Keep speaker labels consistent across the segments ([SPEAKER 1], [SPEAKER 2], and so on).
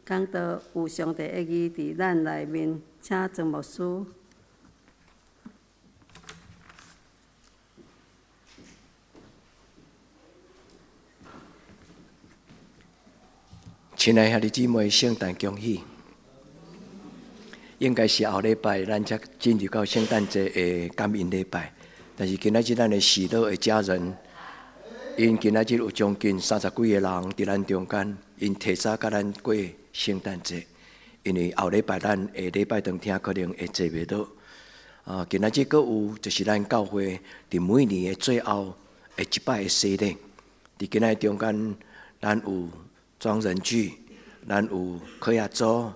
[SPEAKER 1] 讲到有上帝的义伫咱内面，请曾牧师。
[SPEAKER 2] 亲爱的兄弟姊妹，圣诞恭喜！应该是后礼拜咱才进入到圣诞节的感恩礼拜，但是今仔日咱的喜乐的家人，因今仔日有将近30几个人伫咱中间，因提早甲咱过圣诞节，因为后礼拜咱下礼拜当天可能会坐袂到。今仔日阁有就是咱教会伫每年的最后的一摆的洗礼，伫今仔中间咱有庄人聚，咱有科亚组，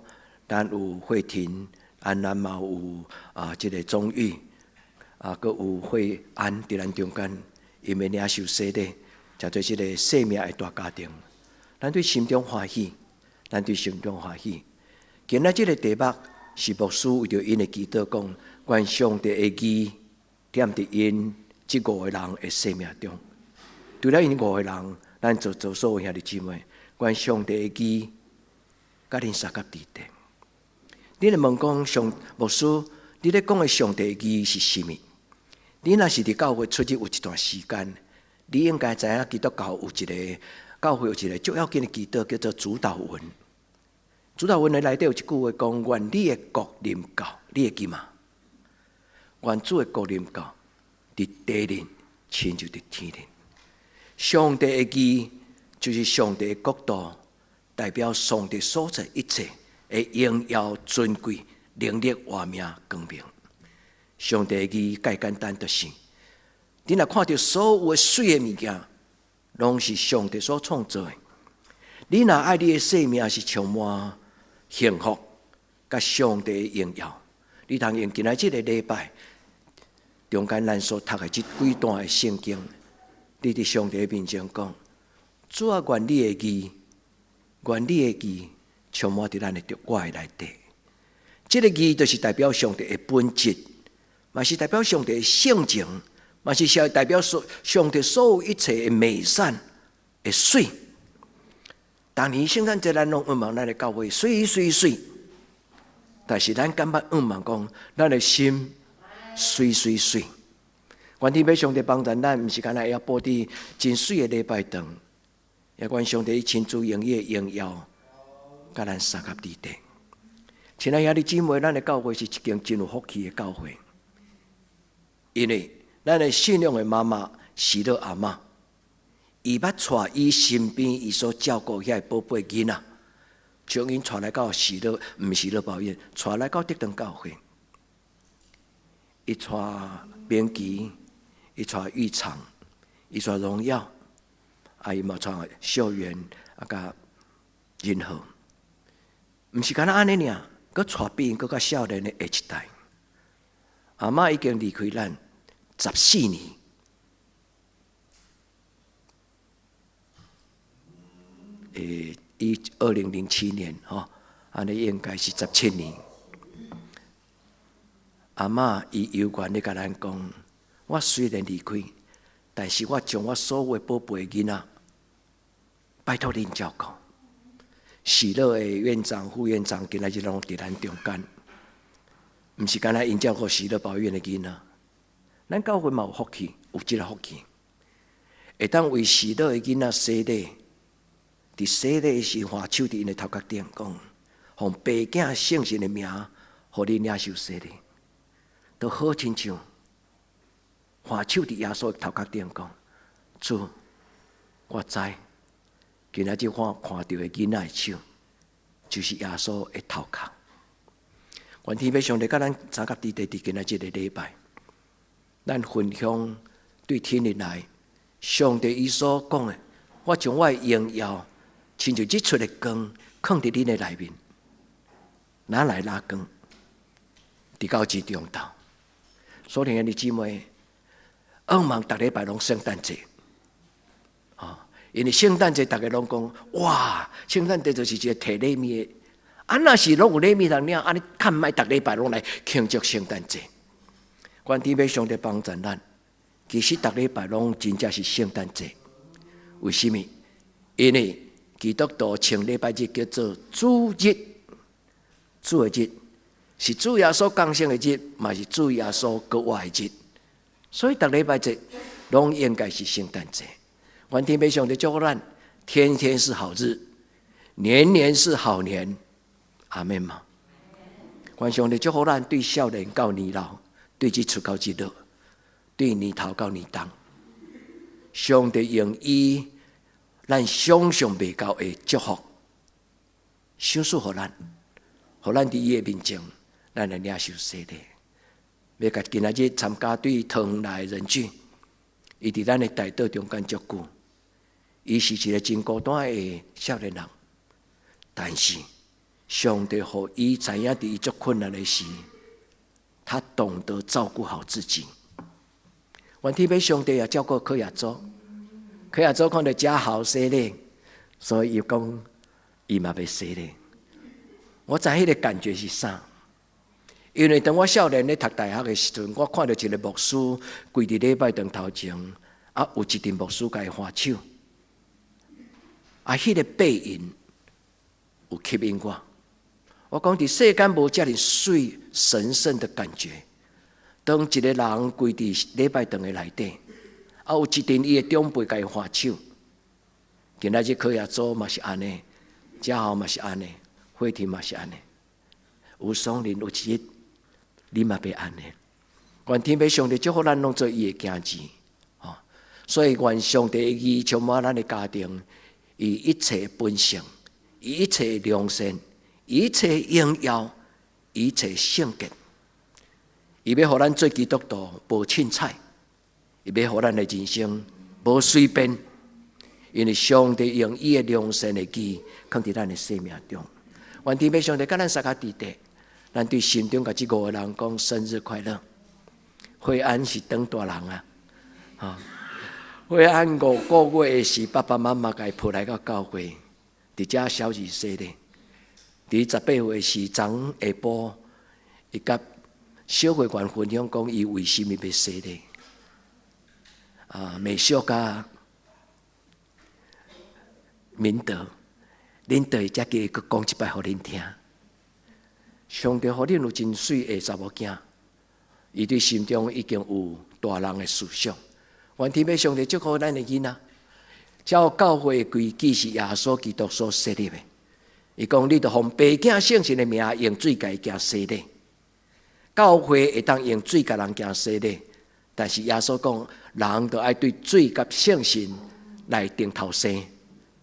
[SPEAKER 2] 咱有慧婷，咱嘛有这个宗玉，阁有惠安伫咱中间，因为领受洗礼，才做这个生命的大家庭。咱对心中欢喜，咱对心中欢喜。今仔这个题目是牧师为着因的祈祷讲，愿上帝的义踮伫因这5个人的生命中。除了因5个人，咱做所有兄弟姊妹。愿上帝的义，甲恁三甲伫地。你来问讲牧师，你咧讲的上帝的义是甚物？你若是伫教会出入有一段时间，你应该知影基督教有一个教会有一个最要紧的祈祷，叫做主祷文。主祷文的内底有一句话讲：愿你的国临到，你会记吗？愿主的国临到，伫地里，亲像伫天里。上帝的义。就是上帝的国度，代表上帝所在一切的荣耀、尊贵、能力、活命、光明。上帝的义介简单，就是你若看到所有的水的物件，拢是上帝所创造的。你若爱你的生命是充满幸福，甲上帝的荣耀，你通用今仔这个礼拜中间咱所读的这几段的圣经，你伫上帝面前讲。主啊，愿你的义，愿你的义充满伫咱的我的内底。这个义就是代表上帝的本质，嘛是代表上帝的性情，嘛是代表上帝所有一切的美善的水。当年圣诞节咱拢盼望咱的教会水，但是咱感觉盼望讲咱的心水。愿天父上帝帮助咱，毋是干那要布置真水的礼拜堂。也愿上帝亲自用伊的荣耀，甲咱三甲伫地。亲爱兄弟姊妹，咱的教会是一间真有福气的教会，因为咱的信仰的妈妈喜乐阿嬷，伊捌带伊身边伊所照顾遐宝贝囡仔，将因带来到喜乐，毋是乐保院，带来到德堂教会。伊带编辑，伊带玉长，伊带荣耀。伊嘛带校园甲仁和，毋是干那安尼尔，佮带比因佮较少年的下一代。阿嬷已经离开咱14年，2007年安尼应该是17年。阿嬷伊有缘咧甲咱讲，我虽然离开。但是我将我所有的宝贝囡仔，拜托恁照顾。喜乐的院长、副院长今仔日拢伫咱中间，毋是干那因照顾喜乐保院的囡仔。咱教会嘛有福气，有这个福气，会当为喜乐的囡仔洗礼。伫洗礼时，换手伫因的头壳顶讲，奉爸囝圣神的名，互你领受洗礼，都好亲像。换手伫耶稣的头壳顶讲：主，我知，今仔日我看到的囡仔的手，就是耶稣的头壳。愿天父上帝甲咱三甲伫地伫今仔日的礼拜，咱分享对天日来，上帝伊所讲的，我将我的荣耀，亲像日出的光，放伫恁的内面，哪来拉光？伫到至中道，所以兄弟姊妹。盼望逐礼拜拢圣诞节，因为圣诞节大家拢讲，哇，圣诞节就是一个摕礼物的，若是拢有礼物通领，安尼看卖逐礼拜拢来庆祝圣诞节。愿天父上帝帮助咱，其实逐礼拜拢真正是圣诞节。为什么？因为基督徒称礼拜日叫做主日，主的日是主耶稣降生的日，嘛是主耶稣国外的日。所以逐礼拜日拢应该是圣诞节。愿天父上帝祝福咱，天天是好日，年年是好年。阿们嘛。愿上帝祝福咱，对少年到年老，对日出到日落，对年头到年冬，上帝用伊咱想象袂到的祝福，赏赐予咱，予咱伫伊的面前，咱来领受洗礼。要甲今仔日参加对堂内人群，伊伫咱的大道中间足久，伊是一个真孤单的少年人，但是上帝予伊知影伫伊足困难的时，他懂得照顾好自己。愿天父上帝也照顾柯亚洲。柯亚洲看到家好洗礼，所以伊讲伊嘛要洗礼。我知迄个感觉是啥？因为当我少年咧读大学的时阵，我看到一个牧师跪伫礼拜堂头前，有一阵牧师甲伊画手，迄个背影有吸引我。我讲伫世间无遮尔水神圣的感觉。当一个人跪伫礼拜堂的内底。有一阵伊的长辈甲伊画手，今仔日柯亚洲嘛是安尼，嘉豪嘛是安尼，惠婷嘛是安尼，有双林有一日，你嘛要安尼。愿天父上帝祝福咱拢做伊的囝子，所以愿上帝的义充满咱的家庭，以一切本性，以一切良善，以一切荣耀，以一切圣洁。伊要互咱做基督徒无凊彩。伊要互咱的人生无随便，因为上帝用伊的良善的义放伫咱的生命中。愿天父上帝甲咱三个弟弟，咱对心中甲这5个人讲生日快乐。惠安是当大人惠安5个月是爸爸妈妈甲伊抱来到教会，伫遮小儿洗礼。伫18岁时昨下晡，伊甲小会员分享讲伊为什么要洗礼。美秀甲明德，恁都会再加讲一摆互恁听。上帝互恁有真水的查某囝，伊对心中已经有大人的思想。愿天父上帝祝福咱的囡仔。照教会的规矩是耶稣基督所设立的。伊讲你着奉爸囝圣神的名用水甲伊行洗礼。教会会当用水甲人行洗礼。但是耶稣讲，人就爱对水甲圣神来定头生，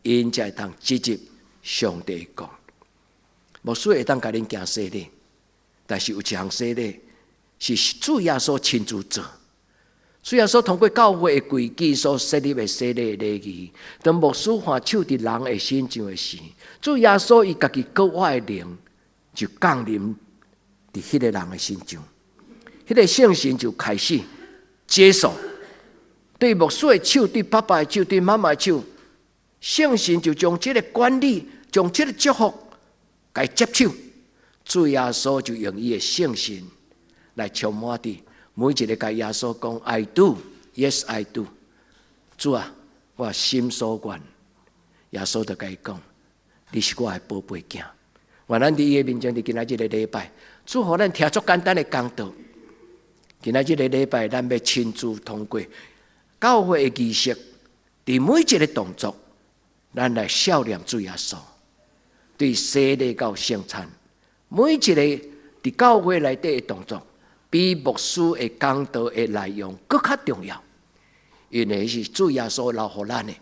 [SPEAKER 2] 因才会当直接上帝讲。牧师会当甲恁行洗礼，但是有一项洗礼是主耶稣亲自做。主耶稣通过教会的规矩所设立的洗礼礼仪，当牧师换手伫人的身上的时，主耶稣伊家己国外的灵就降临伫迄个人的身上，迄个圣神就开始接受对牧师的手、对爸爸的手、对妈妈的手，圣神就将这个管理、将这个祝福给接手。主耶稣就用伊的圣神来充满伫每一个甲耶稣讲 I do, yes I do。主啊，我心所愿，耶稣就甲伊讲，你是我的宝贝囝。愿咱伫伊的面前，伫今仔日的礼拜，主互咱听足简单的讲道。今仔日的礼拜，咱要亲自通过教会的仪式，伫每一个动作，咱来效念主耶稣，对洗礼到圣餐，每一个伫教会内底的动作，比牧师的讲道的内容更较重要，因为是主耶稣留予咱的，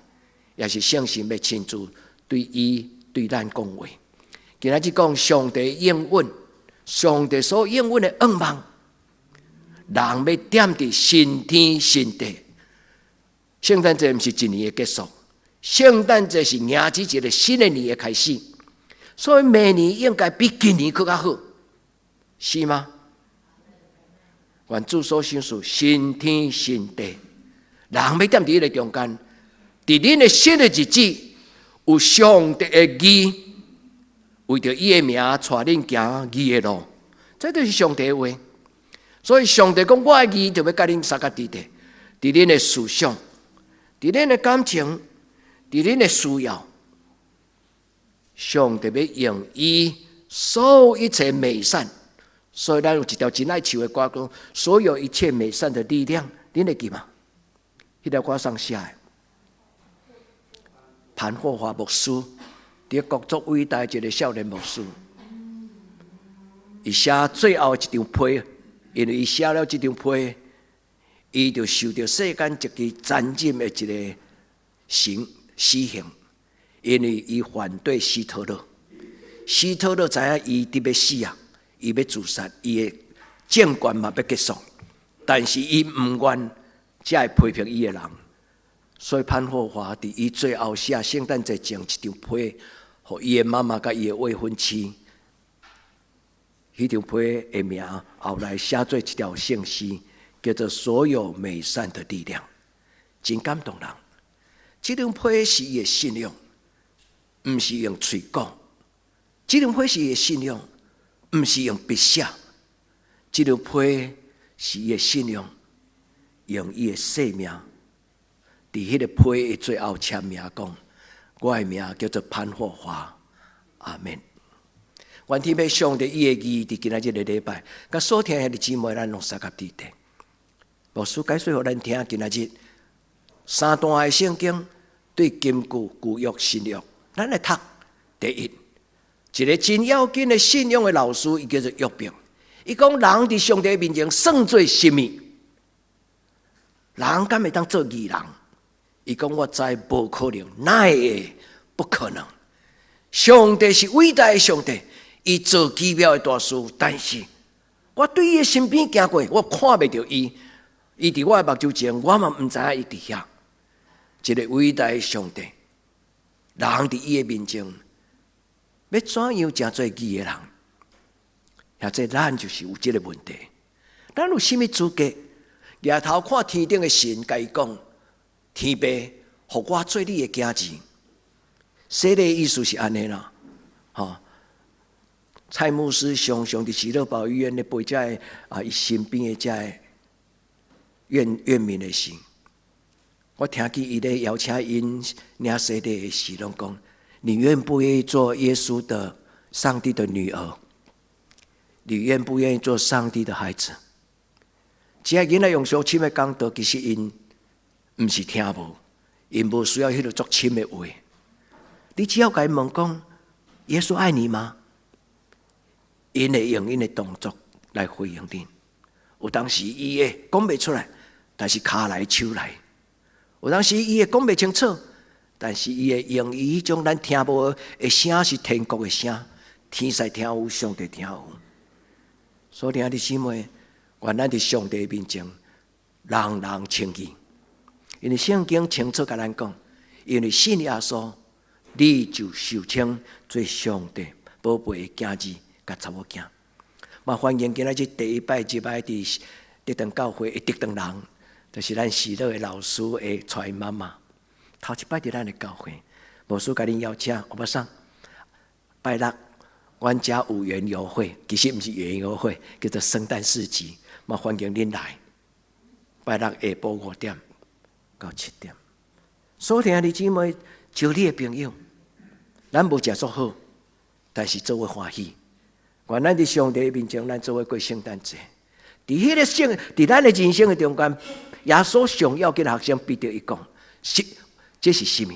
[SPEAKER 2] 也是圣神要亲自对伊对咱讲话。今仔日讲上帝应允，上帝所应允的愿望。人要踮伫新天新地，圣诞节不是一年的结束，圣诞节是迎接一个新的年的开始，所以明年应该比今年更加好，是吗？愿主所赏赐新天新地，人要踮伫迄个中间，伫恁的新的日子有上帝的义，为着伊的名带恁行义的路，这就是上帝的话。所以上帝讲，我的义就要甲恁三个弟弟，伫恁的思想，伫恁的感情，伫恁的需要，上帝要用伊所有一切美善，所以咱有一条真爱唱的歌讲，所有一切美善的力量，恁会记吗？迄条歌上写的，潘霍华牧师，伫国足伟大一个少年牧师，伊写最后一张批，因为伊写了这张批，伊就受到世间一个残忍的一个死刑，因为伊反对希特勒。希特勒知影伊伫要死啊，伊要自杀，伊的政权嘛要结束，但是伊唔愿才会批评伊的人，所以潘霍华伫伊最后写圣诞节前一张批，互伊的妈妈甲伊的未婚妻。迄张批的名后来写做一条圣诗，叫做《所有美善的力量》，真感动人。这张批是伊的信仰，唔是用嘴讲。这张批是伊的信仰，唔是用笔写。这张批是伊的信仰，用伊的性命。伫迄个批的最后签名讲：“我的名叫做潘霍华。”阿门。愿天父上帝伊的义伫今仔日的礼拜，甲所听的姊妹咱拢三甲地地。牧师解说互咱听，今仔日三段的圣经对根据旧约新约，咱来读第一。一个真要紧的信仰的老师，伊叫做约伯。伊讲人伫上帝面前算做什么？人敢会当做义人？伊讲我知无可能，哪会不可能？上帝是伟大的上帝，伊做奇妙的大事，但是我对伊的身边行过，我看袂到伊。伊伫我的目睭前，我嘛毋知影伊伫遐。一个伟大的上帝，人伫伊的面前。要怎样真做义的人？或者咱就是有这个问题。咱有甚么资格？抬头看天顶的神，甲伊讲：天父，互我做你的囝子。说的意思是安尼啦，蔡牧师常常伫喜乐堡医院咧陪遮伊身边的遮院民的时，我听见伊咧邀请因领洗礼的时，拢讲。你愿不愿意做耶稣的上帝的女儿？你愿不愿意做上帝的孩子？只要囡仔用相亲的讲道，其实因唔是听无，因无需要迄个作亲的话。你只要甲伊问讲，耶稣爱你吗？因会用因的动作来回应你。有当时伊会讲袂出来，但是骹来手来；有当时伊会讲袂清楚。但是伊会用伊迄种咱听无的声是天国的声，天使听有，上帝听有。所以兄弟姊妹，愿咱伫上帝面前，人人称义。因为圣经清楚甲咱讲，因为信耶稣，你就受称做上帝宝贝的囝子甲查某囝。嘛欢迎今仔日第一摆入来伫德堂教会的德堂人，就是咱喜乐的老师的带妈妈。头一摆伫咱的教会，牧师甲恁邀请，我要上拜六，阮家有园游会，其实毋是园游会，叫做圣诞市集，嘛欢迎恁来。拜六下晡5点到7点，所听的姊妹，招你的朋友，咱无食足好，但是做伙欢喜。愿咱伫上帝面前，咱做伙过圣诞节。伫迄个伫咱的人生的中间，耶稣上要紧的学生彼得伊讲，这是什么？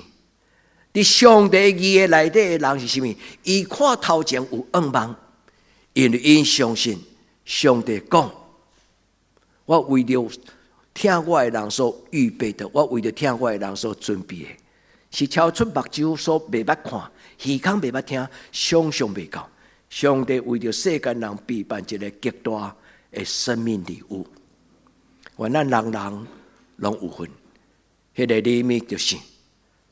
[SPEAKER 2] 伫上帝义的内底的人是什么？伊看头前有愿望，因为因相信上帝讲：我为了听我的人所预备的，我为了听我的人所准备的，是超出目睭所未捌看，耳孔未捌听，想象未到。上帝为了世间人备办一个极大的生命礼物，愿咱人人拢有份。迄个礼物就是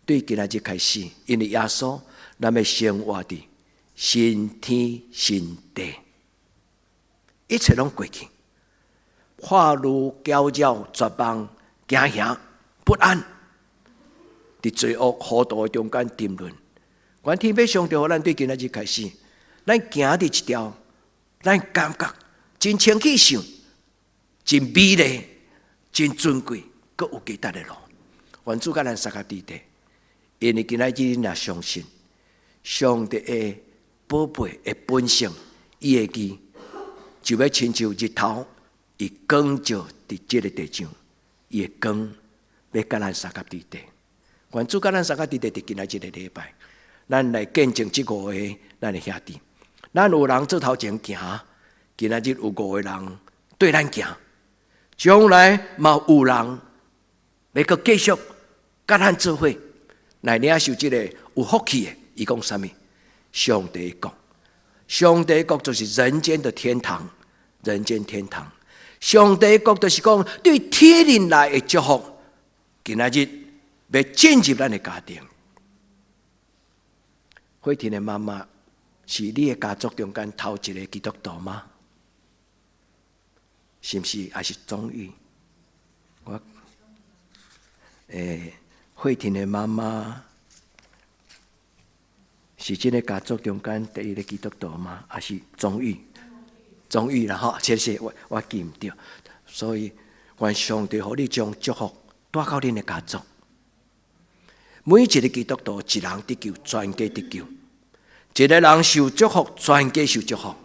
[SPEAKER 2] 对今仔日开始，因为耶稣咱要生活伫新天新地，一切拢过去。化如骄傲、绝望、惊吓、不安，伫罪恶糊涂的中间沉沦。愿天父上帝，咱对今仔日开始，咱行伫一条，咱感觉真清气想、真美丽、真尊贵、阁有价值的路。愿主甲咱三个地地。因为今仔日若相信，上帝的宝贝的本性，伊的义，就要亲像日头，伊光照伫这个地上，伊的光要甲咱三甲伫地。愿主甲咱三甲伫地，伫今仔日个礼拜，咱来见证这5个咱的兄弟。咱有人做头前行，今仔日有5个人对咱行，将来嘛有人要阁继续甲咱做伙来领受这个有福气的。伊讲啥物？上帝国，上帝国就是人间的天堂，人间天堂。上帝国就是讲对天人来的祝福，今仔日要进入咱的家庭。慧婷的妈妈是你的家族中间头一个基督徒吗？是不是？还是宗玉？慧婷的妈妈是这个家族中间第一个基督徒吗？还是宗玉？宗玉啦，哈，谢谢，我记唔到。所以，愿上帝予你将祝福带到恁的家族。每一个基督徒，一人得救，全家得救。一个人受祝福，全家受祝福。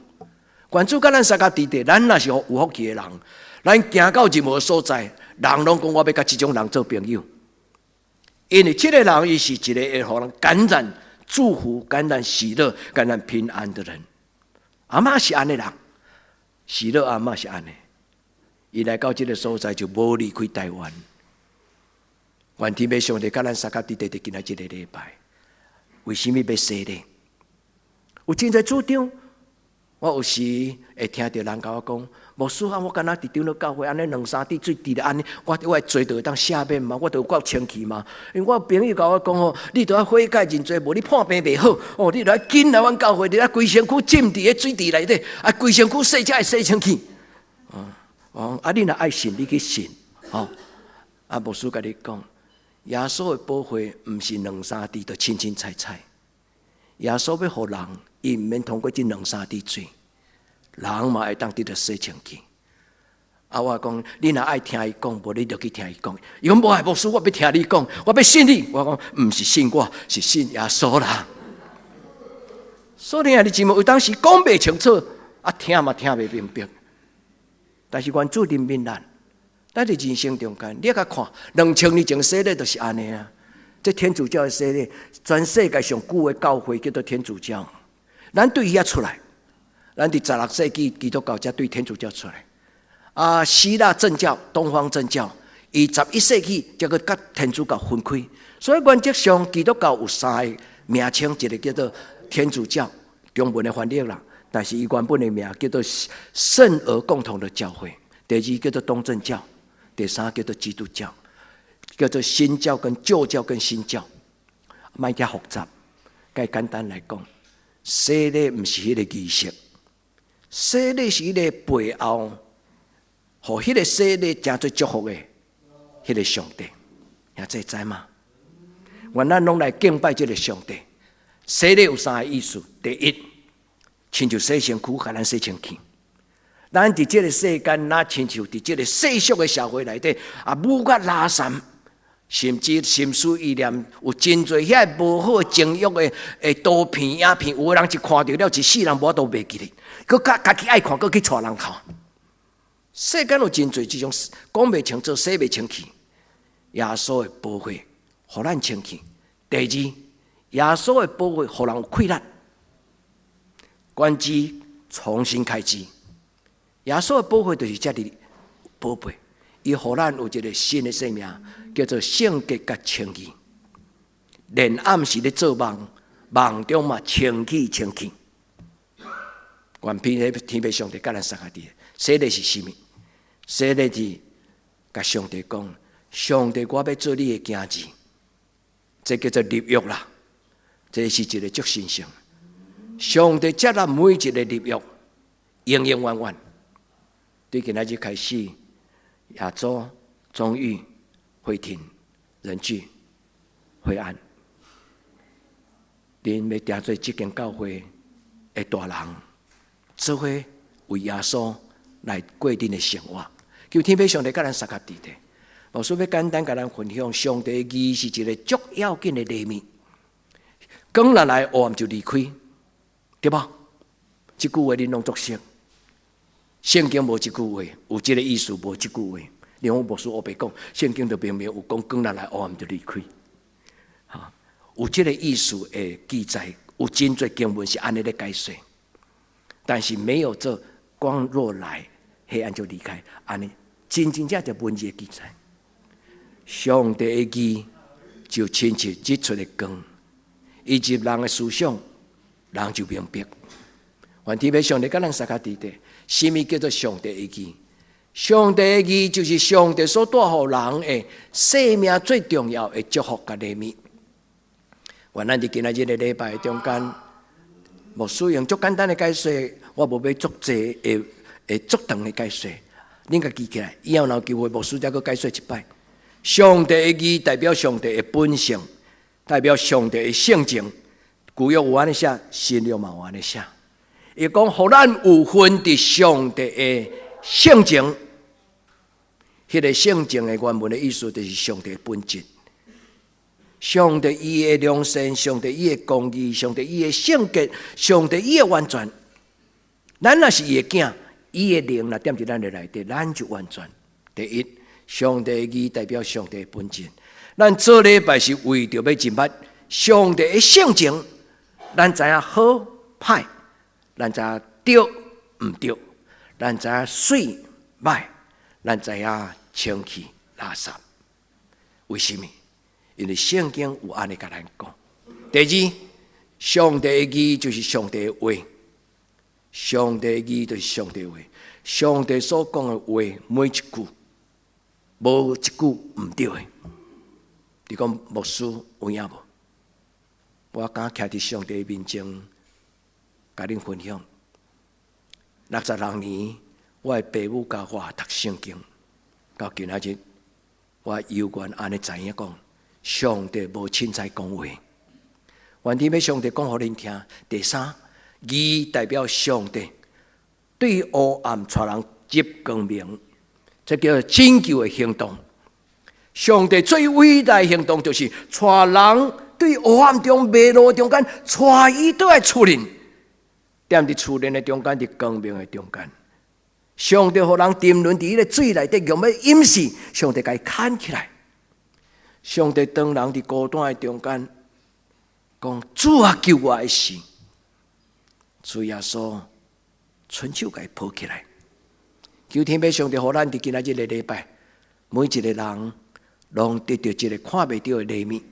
[SPEAKER 2] 愿主甲咱三甲伫地，咱若是有福气的人，咱行到任何所在，人拢讲我要甲这种人做朋友，因为这个人伊是一个会互人感染祝福、感染喜乐、感染平安的人。阿嬷是安尼人，喜乐阿嬷是安尼，伊来到这个所在就无离开台湾。愿天父上帝甲咱三甲伫地，今仔这个礼拜，为什么要洗礼？有真侪主张。我有时会听到人甲我讲，牧师啊，我敢若伫长老教会安尼2、3滴水滴咧安尼，我的罪就会当赦免嘛，我就有够清气嘛。因为我朋友甲我讲哦，你都要悔改认罪，无你破病袂好哦，你都要紧来阮教会，你要规身躯浸伫个水滴内底，啊，规身躯洗才会洗清气。啊，你若爱信，你去信。啊，牧师甲你讲，耶稣的宝血毋是2、3滴就清清彩彩，耶稣要互人。伊毋免通过这2、3滴水，人嘛会当得到洗清气。啊，我讲你若爱听伊讲，无你就去听伊讲。伊讲无爱牧师，我要听你讲，我要信你。我讲毋是信我，是信耶稣啦。所以啊，你真有当时讲袂清楚，啊听嘛听袂明白。但是愿主怜悯咱，咱伫人生中间，你甲看2000年前洗礼就是安尼啊。这天主教的洗礼，全世界上久的教会叫做天主教。咱对伊遐出来，咱伫16世纪基督教才对天主教出来。啊，希腊正教、东方正教，伊11世纪才去甲天主教分开。所以原则上，基督教有3个名称，一个叫做天主教，中文的翻译啦，但是伊原本的名叫做圣而共同的教会。第2叫做东正教，第3叫做基督教，叫做新教跟旧教跟新教，卖遐复杂，该简单来讲。洗礼毋是迄个仪式，洗礼是迄个背后，互迄个洗礼真最祝福的，迄个上帝，也知吗？愿咱拢来敬拜这个上帝。洗礼有3个意思：第1，亲像洗身躯，甲咱洗清气。咱伫这个世间，哪亲像伫这个世俗的社会内底，啊，污甲拉散。甚至心思意念有真侪遐无好情欲的图片影片，有的人一看到了，一世人无都袂记哩，佮家己爱看，佮去带人看。世间有真侪这种讲袂清楚、洗袂清气。耶稣的宝血，互咱清气。第2，耶稣的宝血，互人有快乐，关机重新开机。耶稣的宝血就是这里宝贝。伊互咱有一个新的生命，叫做圣洁甲清气。连暗时咧做梦，梦中嘛清气清气。愿天父上帝甲咱三下地，洗礼是甚物？洗礼是甲上帝讲：上帝，我要做你的囝子。这叫做立约啦，这是一个足神圣。上帝接纳每一个立约，永永远远。对今仔日开始。亚洲、中玉、慧婷、仁聚、惠安，恁要定做这间教会的大人，做伙为耶稣来过恁的生活。求天父上帝甲咱三甲伫地，牧师要简单甲咱分享，上帝的义是一个足要紧的礼物。光若来，黑暗就离开，对吧？这句话恁拢作识。圣经无这句话，有这个意思，无这句话。连我牧师我白讲，圣经就明明有讲，光若来，黑暗就离开。有这个意思的记载，有真侪经文是安尼咧解说，但是没有这光若来，黑暗就离开，安尼真正就文字的记载。上帝的义就亲切日出的光，以及人的思想，人就明白。愿天父上帝甲咱撒卡地底，什么叫做上帝的义？上帝的义就是上帝所带予人的生命最重要的祝福甲礼物。愿咱伫今仔日的礼拜中间，牧师用足简单的解说，我无要足济足长的解说，恁甲记起来，以后若有机会，牧师再去解说一摆。上帝的义代表上帝的本性，代表上帝的性情。旧约有安尼写，新约嘛有安尼写。伊讲，互咱有分伫上帝的性情，迄个性情的原文的意思就是上帝的本质。上帝伊的良善，上帝伊的公义，上帝伊的圣洁，上帝伊的完全。咱若是伊的囝，伊的灵若踮伫咱的内底，咱就完全。第一，上帝的义代表上帝的本质。咱做礼拜是为着要认捌上帝的性情，咱知影好歹，咱知影对毋对，咱知影水歹，咱知影清气垃圾。为什么？因为圣经有安尼甲咱讲。第二，上帝的义就是上帝的话，上帝的义就是上帝的话，上帝所讲的话每一句，无一句毋对的。你讲牧师有影无？我敢徛伫上帝面前，甲恁分享。66年，我的父母教我读圣经，到今仔日，我犹原安尼知影讲。上帝无凊彩讲话，愿天要上帝讲互恁听。第三，义代表上帝对黑暗带人入光明，这叫做拯救的行动。上帝最伟大的行动就是带人对黑暗中迷路中间，带伊倒来厝里，踮伫厝里的中间，伫光明的中间。上帝互人沉沦伫迄个水内底，用要淹死，上帝甲伊牵起来。上帝当人伫孤单的中间，讲主啊，救我的死。主耶稣伸手甲伊抱起来。求天父上帝，互咱伫今仔日的礼拜，每一个人拢得到一个看袂到的礼物，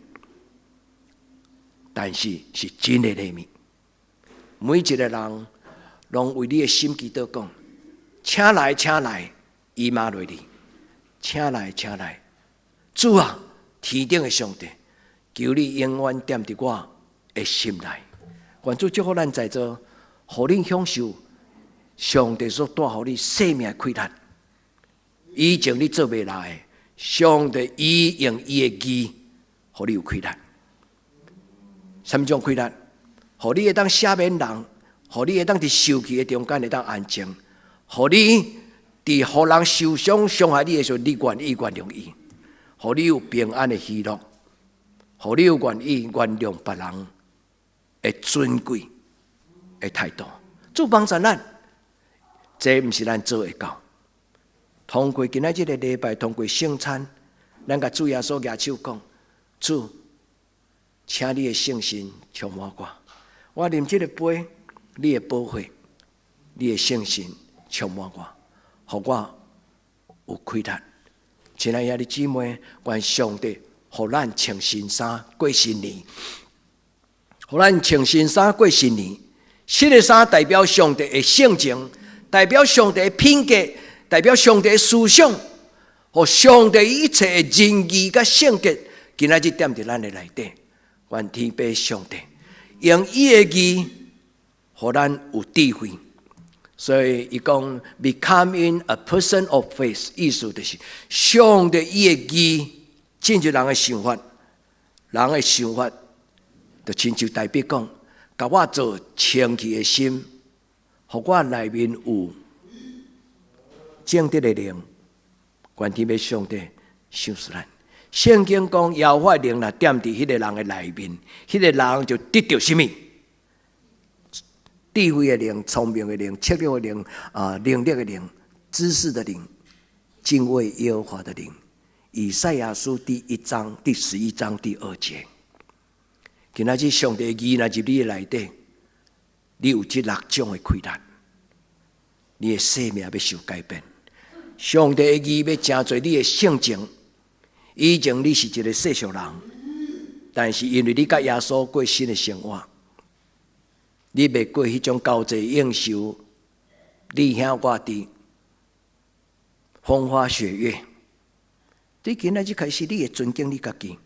[SPEAKER 2] 但是是真的礼物。每一个人拢为你的心祈祷讲：请来，请来，以马内利，请来，请来，主啊！天顶的上帝，求你永远踮伫我的心内。愿主祝福咱在座，互恁享受上帝所带予你生命的快乐。以前你做袂来的，上帝伊用伊的义，互你有快乐。什么种快乐？互你会当赦免人，互你会当伫受气的中间会当安静，互你伫互人受伤伤害你的时候，你愿意原谅伊。互你有平安的喜乐，互你有愿意原谅别人的尊贵的态度。主帮助咱，这毋是咱做会到。通过今仔日的礼拜，通过圣餐，咱甲主耶稣举手讲：主，请你的圣神充满我。我啉这个杯，你的保惠，你的圣神充满我，互我有快乐。亲爱的姊妹，愿上帝互咱穿新衫过新年，互咱穿新衫过新年。新的衫代表上帝的性情，代表上帝的品格，代表上帝的思想，和上帝一切的仁义甲圣洁，今仔日踮伫咱的内底。愿天父上帝用伊的义，互咱有智慧。所以，伊讲 becoming a person of faith， 意思就是上帝伊的义进入人的想法，人的想法就亲像代表讲，甲我做清气的心，互我内面有正直的灵。愿天父上帝赏赐咱，圣经讲，耶和华灵若踮伫迄个人的内面，迄个人就得到什么？智慧的灵、聪明的灵、策略的灵、能力的灵、知识的灵、敬畏耶和华的灵。以赛亚书第1章第11章第2节。今仔日上帝的义若入你的内底，你有这6种的亏难，你的生命要受改变。上帝的义要成做你的性情。以前你是一个世俗人，但是因为你甲耶稣过新的生活，你袂过迄种高济应受，你兄我弟，风花雪月。你今仔日开始，你会尊敬你家己，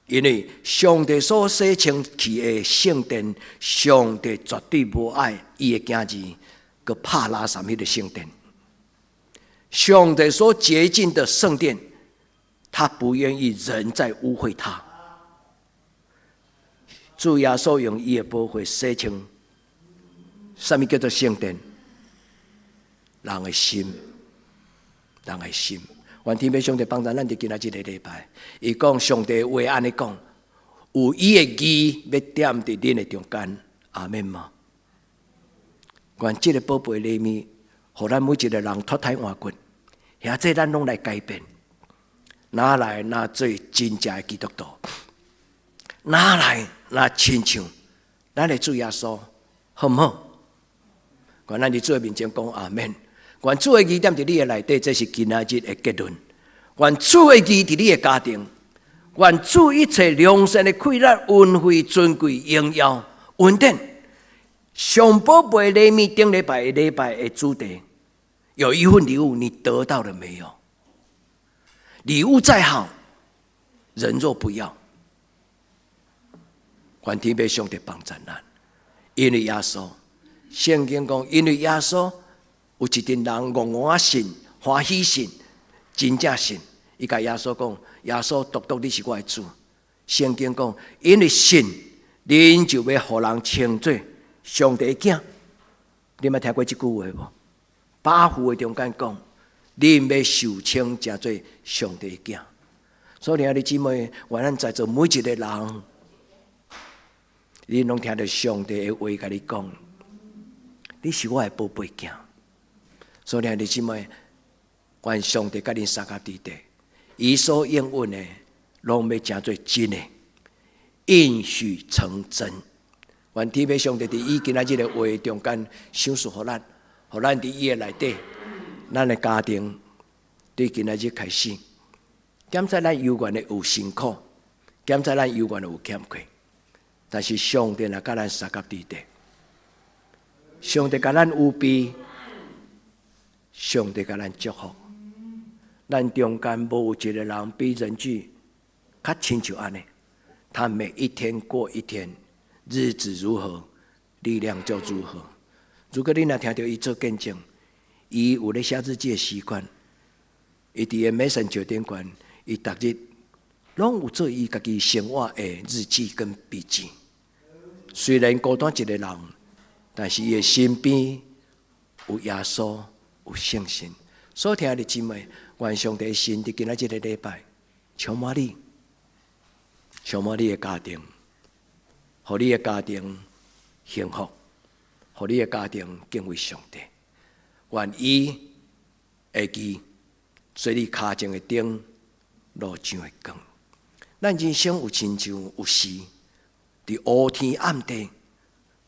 [SPEAKER 2] 因为上帝所洗清气的圣殿，上帝绝对无爱伊的囝儿，佮拍拉撒迄个圣殿。上帝所洁净的圣殿，他不愿意人再污秽他。主耶稣用伊的宝血洗清，什么叫做圣殿？人的心，人的心。愿天父上帝帮助咱伫今仔日个礼拜，伊讲上帝话安尼讲，有伊的义要踮伫恁的中间，阿免吗？愿这个宝贝礼物，互咱每一个人脱胎换骨，遐这咱拢来改变，哪来哪做真正的基督徒？哪来哪亲像咱的主耶稣，好唔好？愿咱伫主的面前讲阿免。愿主的义踮伫你的内底，这是今仔日的结论。愿主的义伫你的家庭，愿主一切良善的馈赠、恩惠、尊贵、荣耀、稳定。上宝贝礼物顶礼拜的主题，有一份礼物，你得到了没有？礼物再好，人若不要，愿天父上帝帮助咱，因为耶稣，圣经讲，因为耶稣。有一群人戆戆信、欢喜信、真正信。伊甲耶稣讲：“耶稣，独你是我的主。”圣经讲：“因为信，恁就要互人称作上帝的囝。”你捌听过这句话无？八福的中间讲：“恁要受称成做上帝的囝。”所以，兄弟姊妹，愿咱在座每一个人，你拢听到上帝的话甲你讲：“你是我的宝贝囝。”所以，兄弟姊妹，愿上帝甲恁三甲伫地，伊所应允的，拢要成做真的，应许成真。愿天父上帝伫伊今仔日的话中间赏赐互咱，互咱伫伊的内底，咱的家庭对今仔日开始，检查咱有缘的有辛苦，检查咱有缘的有欠缺，但是上帝若甲咱三甲伫地，上帝甲咱有庇。上帝甲咱祝福，咱中间无有一个人比人举较亲像安尼。他每一天过一天，日子如何，力量就如何。如果你若听到伊做见证，伊有咧写日记的习惯，伊伫个Messenger顶悬，伊逐日拢有做伊家己生活的日记跟笔记。虽然孤单一个人，但是伊的身边有耶稣。有信心，所听的姊妹，愿上帝神伫今仔日个礼拜，充满你，充满你的家庭，互你的家庭幸福，互你的家庭敬畏上帝。愿伊会记做你脚前的灯，路上的光。咱人生有亲像有时，伫乌天暗地，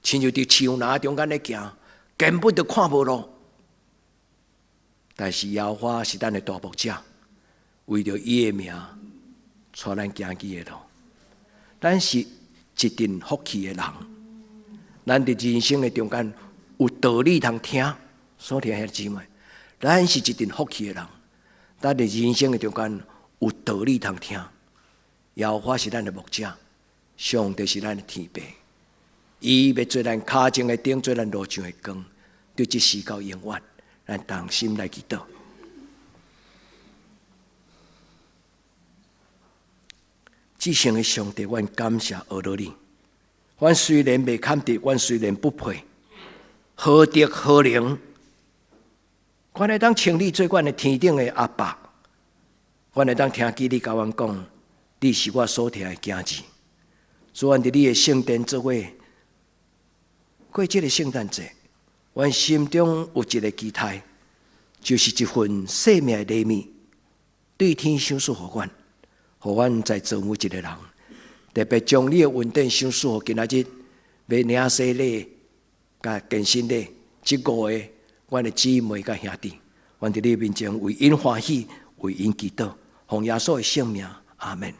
[SPEAKER 2] 亲像伫树林中间咧行，根本就看无路。但是耶和华是咱的大牧者，为着伊的名，带咱行伊的路。咱是一定福气的人，咱伫人生的中间有道理通听，所听兄弟姊妹，咱是一定福气的人，咱伫人生的中间有道理通听。耶和华是咱的牧者，上帝是咱的天父，伊要做咱脚前的灯，做咱路上的光，对这时到永远。咱同心来祈祷。至圣的上帝，阮感谢阿罗你。阮虽然未堪得，阮虽然不配，何德何能？阮来当称你做阮的天顶的阿爸，阮会当听见你甲阮讲，你是我所听的惊字。主，阮伫你的圣殿做伙，过这个圣诞节，阮心中有一个期待，就是一份生命的礼物，对天赏赐互阮，互阮在做每一个人，特别将你的恩典赏赐互今仔日要领洗礼、甲健身礼，这5个阮的姊妹甲兄弟，阮伫你面前为因欢喜，为因祈祷，奉耶稣的圣名，阿门。